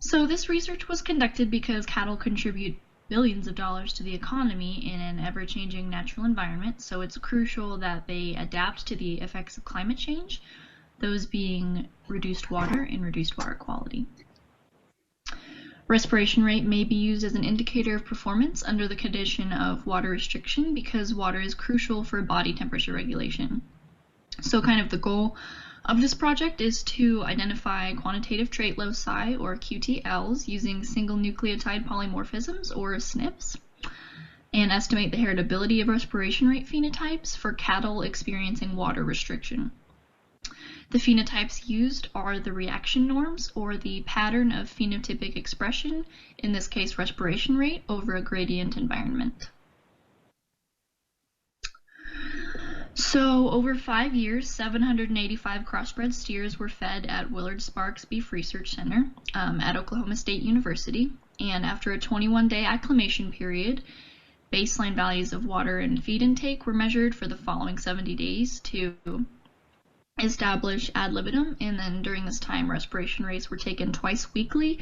So this research was conducted because cattle contribute billions of dollars to the economy in an ever-changing natural environment, so it's crucial that they adapt to the effects of climate change, those being reduced water and reduced water quality. Respiration rate may be used as an indicator of performance under the condition of water restriction because water is crucial for body temperature regulation. So kind of the goal of this project is to identify quantitative trait loci, or QTLs, using single nucleotide polymorphisms, or SNPs, and estimate the heritability of respiration rate phenotypes for cattle experiencing water restriction. The phenotypes used are the reaction norms, or the pattern of phenotypic expression, in this case respiration rate, over a gradient environment. So over 5 years, 785 crossbred steers were fed at Willard Sparks Beef Research Center at Oklahoma State University, and after a 21-day acclimation period, baseline values of water and feed intake were measured for the following 70 days to establish ad libitum, and then during this time respiration rates were taken twice weekly,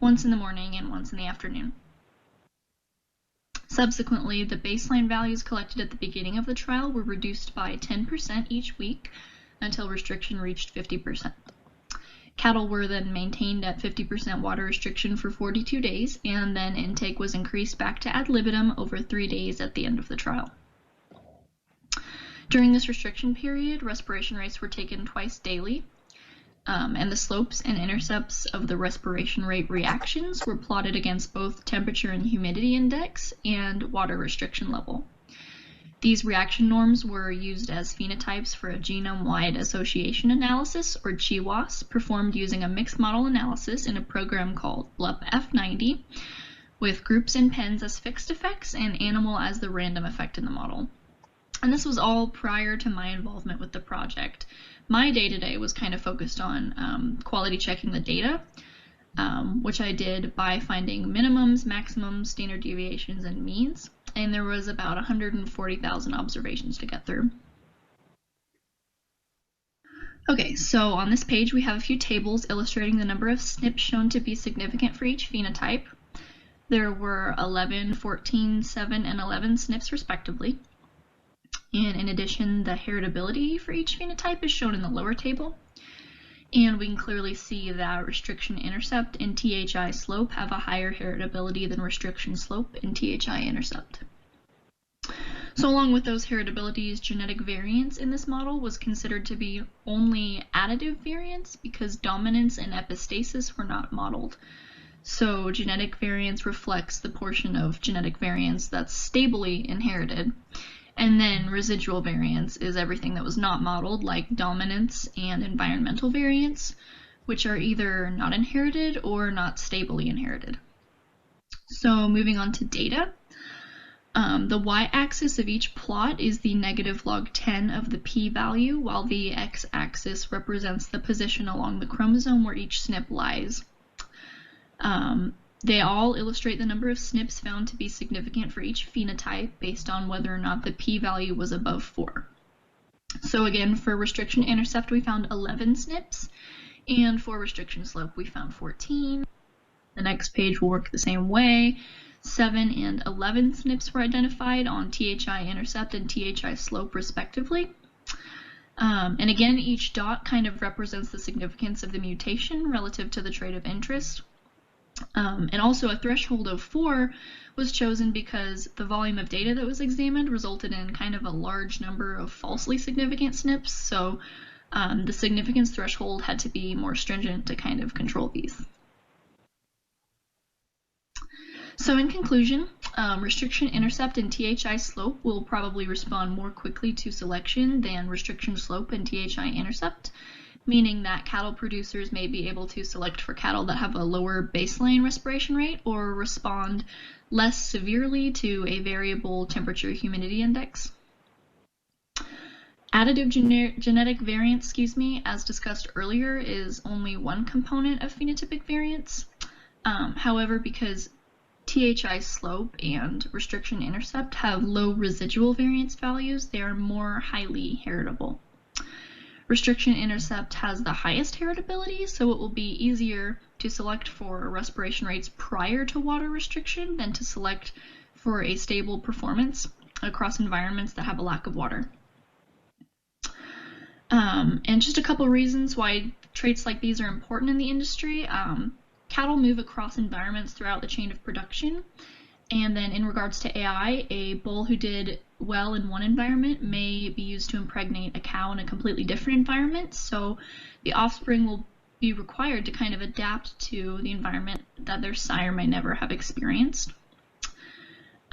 once in the morning and once in the afternoon. Subsequently, the baseline values collected at the beginning of the trial were reduced by 10% each week until restriction reached 50%. Cattle were then maintained at 50% water restriction for 42 days, and then intake was increased back to ad libitum over 3 days at the end of the trial. During this restriction period, respiration rates were taken twice daily, and the slopes and intercepts of the respiration rate reactions were plotted against both temperature and humidity index and water restriction level. These reaction norms were used as phenotypes for a genome-wide association analysis, or GWAS, performed using a mixed model analysis in a program called BLUP F90, with groups and pens as fixed effects and animal as the random effect in the model. And this was all prior to my involvement with the project. My day-to-day was kind of focused on quality checking the data, which I did by finding minimums, maximums, standard deviations, and means. And there was about 140,000 observations to get through. Okay, so on this page we have a few tables illustrating the number of SNPs shown to be significant for each phenotype. There were 11, 14, 7, and 11 SNPs respectively. And in addition, the heritability for each phenotype is shown in the lower table. And we can clearly see that restriction intercept and THI slope have a higher heritability than restriction slope and THI intercept. So along with those heritabilities, genetic variance in this model was considered to be only additive variance because dominance and epistasis were not modeled. So genetic variance reflects the portion of genetic variance that's stably inherited. And then residual variance is everything that was not modeled, like dominance and environmental variance, which are either not inherited or not stably inherited. So moving on to data, the y-axis of each plot is the negative log 10 of the p-value, while the x-axis represents the position along the chromosome where each SNP lies. They all illustrate the number of SNPs found to be significant for each phenotype based on whether or not the p-value was above 4. So again, for restriction intercept we found 11 SNPs, and for restriction slope we found 14. The next page will work the same way. 7 and 11 SNPs were identified on THI intercept and THI slope respectively. And again, each dot kind of represents the significance of the mutation relative to the trait of interest. And also a threshold of 4 was chosen because the volume of data that was examined resulted in kind of a large number of falsely significant SNPs, so the significance threshold had to be more stringent to kind of control these. So in conclusion, restriction intercept and THI slope will probably respond more quickly to selection than restriction slope and THI intercept, meaning that cattle producers may be able to select for cattle that have a lower baseline respiration rate or respond less severely to a variable temperature humidity index. Additive genetic variance, as discussed earlier, is only one component of phenotypic variance. However, because THI slope and restriction intercept have low residual variance values, they are more highly heritable. Restriction intercept has the highest heritability, so it will be easier to select for respiration rates prior to water restriction than to select for a stable performance across environments that have a lack of water. And just a couple reasons why traits like these are important in the industry. Cattle move across environments throughout the chain of production. And then in regards to AI, a bull who did well in one environment may be used to impregnate a cow in a completely different environment. So the offspring will be required to kind of adapt to the environment that their sire may never have experienced.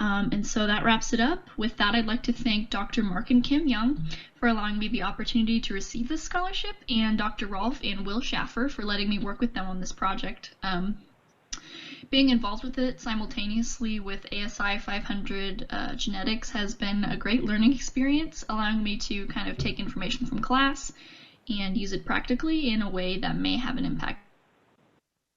And so that wraps it up. With that, I'd like to thank Dr. Mark and Kim Young for allowing me the opportunity to receive this scholarship, and Dr. Rolf and Will Schaffer for letting me work with them on this project. Being involved with it simultaneously with ASI 500 genetics has been a great learning experience, allowing me to kind of take information from class and use it practically in a way that may have an impact